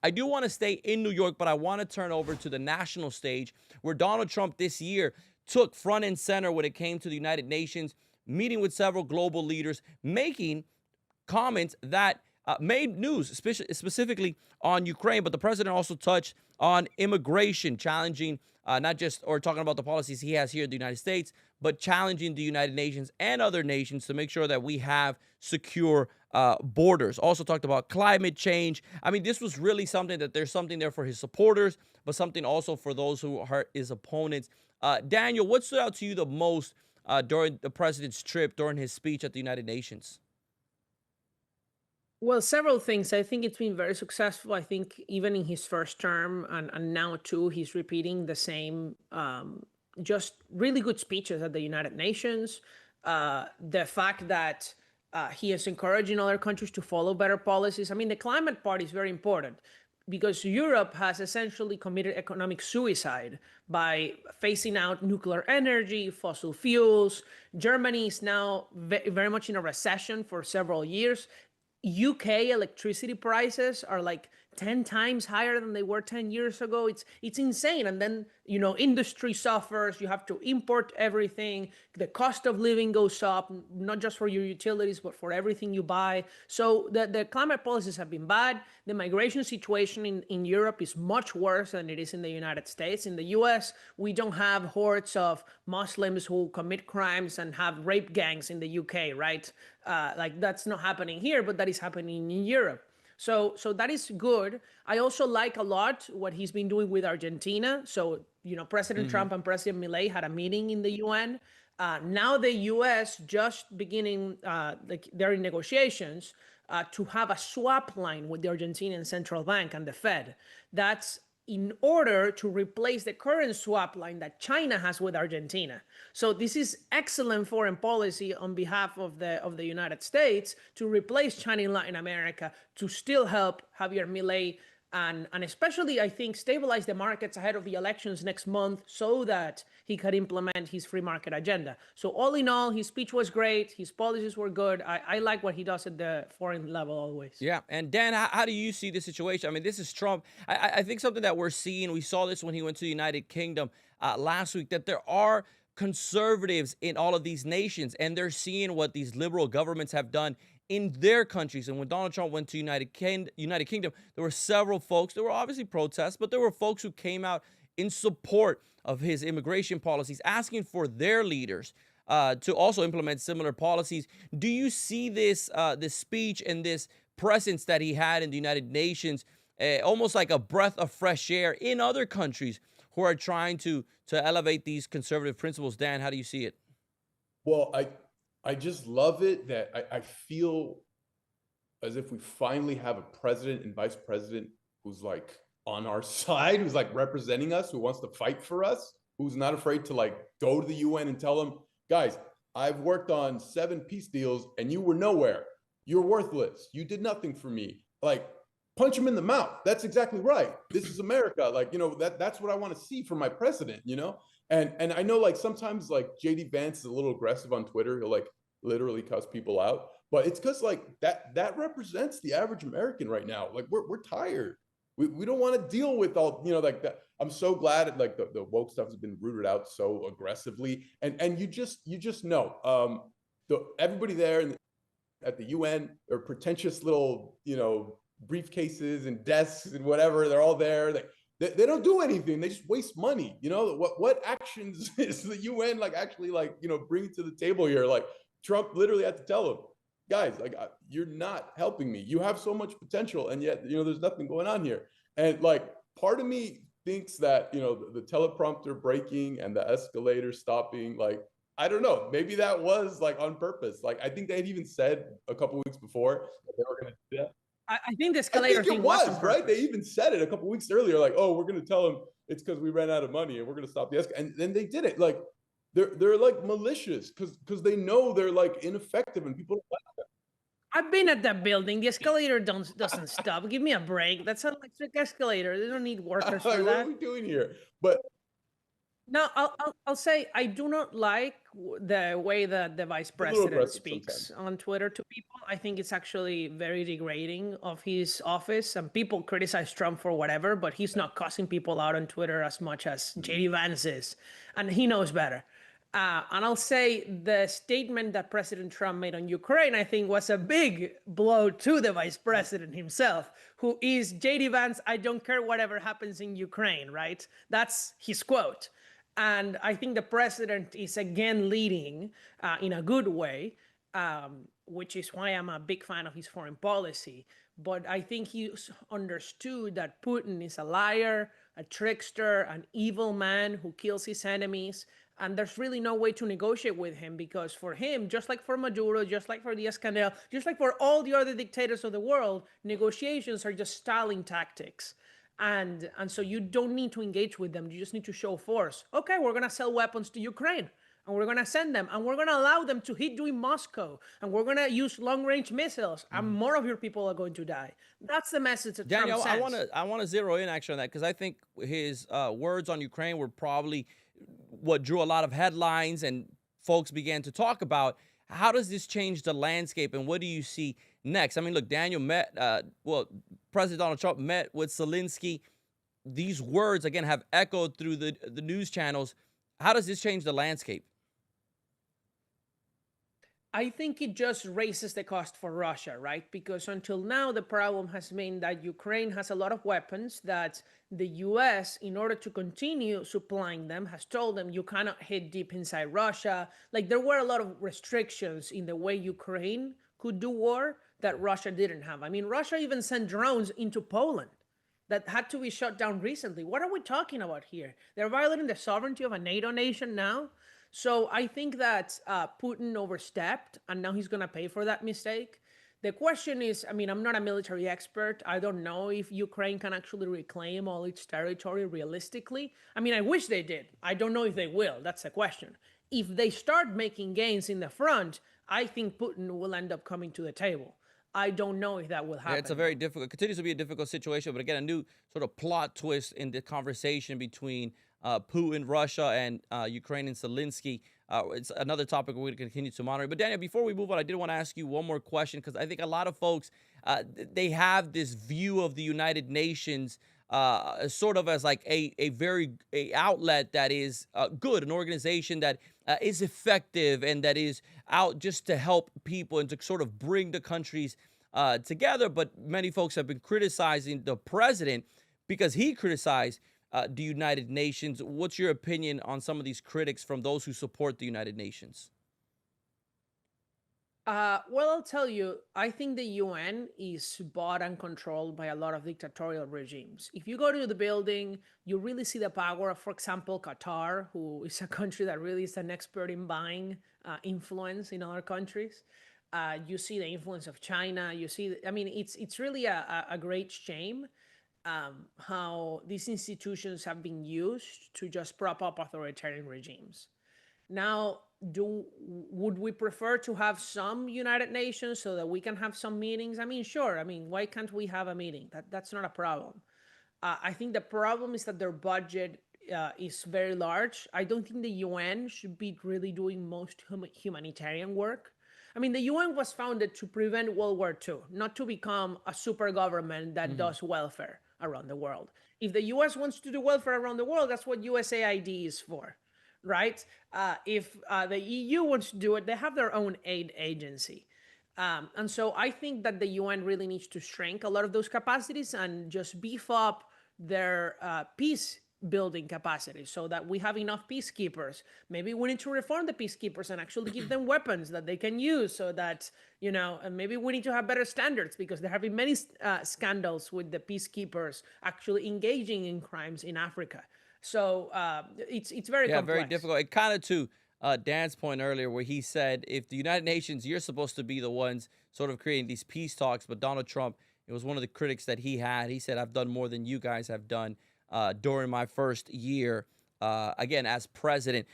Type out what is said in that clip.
I do want to stay in New York, but I want to turn over to the national stage where Donald Trump this year took front and center when it came to the United Nations, meeting with several global leaders, making comments that made news, specifically on Ukraine. But the president also touched on immigration, challenging not just or talking about the policies he has here in the United States, but challenging the United Nations and other nations to make sure that we have secure borders. Also talked about climate change. I mean, this was really something that there's something there for his supporters, but something also for those who are his opponents. Daniel, what stood out to you the most during the president's trip, during his speech at the United Nations? Well, several things. I think it's been very successful. I think even in his first term and now too, he's repeating the same, just really good speeches at the United Nations. The fact that he is encouraging other countries to follow better policies. I mean, the climate part is very important because Europe has essentially committed economic suicide by phasing out nuclear energy, fossil fuels. Germany is now very much in a recession for several years. UK electricity prices are like 10 times higher than they were 10 years ago. It's insane. And then, industry suffers, you have to import everything. The cost of living goes up, not just for your utilities, but for everything you buy. So the climate policies have been bad. The migration situation in Europe is much worse than it is in the United States. In the US, we don't have hordes of Muslims who commit crimes and have rape gangs in the UK, right? Like that's not happening here, but that is happening in Europe. So that is good. I also like a lot what he's been doing with Argentina. So, President Hmm. Trump and President Milei had a meeting in the UN. Now the US just beginning, like they're in negotiations to have a swap line with the Argentinian central bank and the Fed. That's in order to replace the current swap line that China has with Argentina. So this is excellent foreign policy on behalf of the United States to replace China in Latin America to still help Javier Milei and especially I think stabilize the markets ahead of the elections next month so that he could implement his free market agenda. So all in all, his speech was great. His policies were good. I like what he does at the foreign level always. Yeah. And Dan, how do you see the situation? I mean, this is Trump. I think something that we're seeing, we saw this when he went to the United Kingdom last week, that there are conservatives in all of these nations, and they're seeing what these liberal governments have done in their countries. And when Donald Trump went to United Kingdom, there were several folks, there were obviously protests, but there were folks who came out in support of his immigration policies, asking for their leaders to also implement similar policies. Do you see this speech and this presence that he had in the United Nations almost like a breath of fresh air in other countries who are trying to elevate these conservative principles? Dan, how do you see it? Well, I just love it that I feel as if we finally have a president and vice president who's like on our side, who's like representing us, who wants to fight for us, who's not afraid to like go to the UN and tell them, guys, I've worked on 7 peace deals and you were nowhere. You're worthless. You did nothing for me. Like, punch him in the mouth. That's exactly right. This is America. Like, that's what I want to see from my president. And I know like sometimes like JD Vance is a little aggressive on Twitter. He'll like literally cuss people out. But it's because like that represents the average American right now. Like we're tired. We don't want to deal with all, like that. I'm so glad like the woke stuff has been rooted out so aggressively. And you just know everybody there at the UN are pretentious little, briefcases and desks and whatever. They're all there. They don't do anything. They just waste money. What actions is the UN like actually like, bringing to the table here? Like Trump literally had to tell them, guys, like you're not helping me. You have so much potential, and yet there's nothing going on here. And like part of me thinks that the teleprompter breaking and the escalator stopping, like I don't know, maybe that was like on purpose. Like I think they had even said a couple weeks before that they were going to do that. I think the I escalator think it thing was was on right. They purpose. even said it a couple weeks earlier, like, "Oh, we're going to tell them it's because we ran out of money and we're going to stop the escalator." And then they did it. Like they're like malicious because they know they're like ineffective and people don't like I've been at that building. The escalator doesn't stop. Give me a break. That's an electric escalator. They don't need them. workers Like, for what are that. we doing here? But No, I'll say I do not like the way that the vice He's a little president aggressive sometimes. speaks on Twitter to people. I think it's actually very degrading of his office, and people criticize Trump for whatever, but he's not cussing people out on Twitter as much as Mhm. JD Vance is, and he knows better. And I'll say the statement that President Trump made on Ukraine, I think, was a big blow to the vice president himself, who is JD Vance. I don't care whatever happens in Ukraine, right? That's his quote. And I think the president is again leading in a good way, which is why I'm a big fan of his foreign policy. But I think he's understood that Putin is a liar, a trickster, an evil man who kills his enemies. And there's really no way to negotiate with him because for him, just like for Maduro, just like for Diaz-Canel, just like for all the other dictators of the world, negotiations are just stalling tactics. And so you don't need to engage with them. You just need to show force. Okay, we're gonna sell weapons to Ukraine, and we're gonna send them, and we're gonna allow them to hit you in Moscow, and we're gonna use long-range missiles, and Mhm. more of your people are going to die. That's the message that Trump Daniel, I want sends. to I want to zero in actually on that because I think his words on Ukraine were probably what drew a lot of headlines and folks began to talk about. How does this change the landscape and what do you see next? I mean, look, Daniel met, President Donald Trump met with Zelensky. These words again have echoed through the news channels. How does this change the landscape? I think it just raises the cost for Russia, right? Because until now, the problem has been that Ukraine has a lot of weapons that the US, in order to continue supplying them, has told them you cannot hit deep inside Russia. Like there were a lot of restrictions in the way Ukraine could do war that Russia didn't have. I mean, Russia even sent drones into Poland that had to be shut down recently. What are we talking about here? They're violating the sovereignty of a NATO nation now. So I think that Putin overstepped, and now he's going to pay for that mistake. The question is, I mean, I'm not a military expert. I don't know if Ukraine can actually reclaim all its territory realistically. I mean, I wish they did. I don't know if they will. That's the question. If they start making gains in the front, I think Putin will end up coming to the table. I don't know if that will Yeah, it's a happen, very though. difficult, continues to be a difficult situation. But again, a new sort of plot twist in the conversation between Putin, Russia, and Ukraine and Zelensky. It's another topic we're going to continue to monitor. But Daniel, before we move on, I did want to ask you one more question because I think a lot of folks they have this view of the United Nations sort of as like a very a outlet that is good, an organization that is effective and that is out just to help people and to sort of bring the countries together. But many folks have been criticizing the president because he criticized the United Nations. What's your opinion on some of these critics from those who support the United Nations? Well, I'll tell you, I think the UN is bought and controlled by a lot of dictatorial regimes. If you go to the building, you really see the power of, for example, Qatar, who is a country that really is an expert in buying influence in other countries. You see the influence of China. You see, I mean, it's really a great shame how these institutions have been used to just prop up authoritarian regimes. Now, do would we prefer to have some United Nations so that we can have some meetings? I mean, sure. I mean, why can't we have a meeting? That's not a problem. I think the problem is that their budget is very large. I don't think the UN should be really doing most humanitarian work. I mean, the UN was founded to prevent World War II, not to become a super government that Hmm. does welfare around the world. If the US wants to do welfare around the world, that's what USAID is for, right? If the EU wants to do it, they have their own aid agency. And so I think that the UN really needs to shrink a lot of those capacities and just beef up their peace building capacity so that we have enough peacekeepers. Maybe we need to reform the peacekeepers and actually give them weapons that they can use so that, and maybe we need to have better standards because there have been many scandals with the peacekeepers actually engaging in crimes in Africa. So it's very Yeah, very complex. difficult. It kind of to Dan's point earlier, where he said, if the United Nations, you're supposed to be the ones sort of creating these peace talks, but Donald Trump, it was one of the critics that he had. He said, I've done more than you guys have done during my first year, again, as president.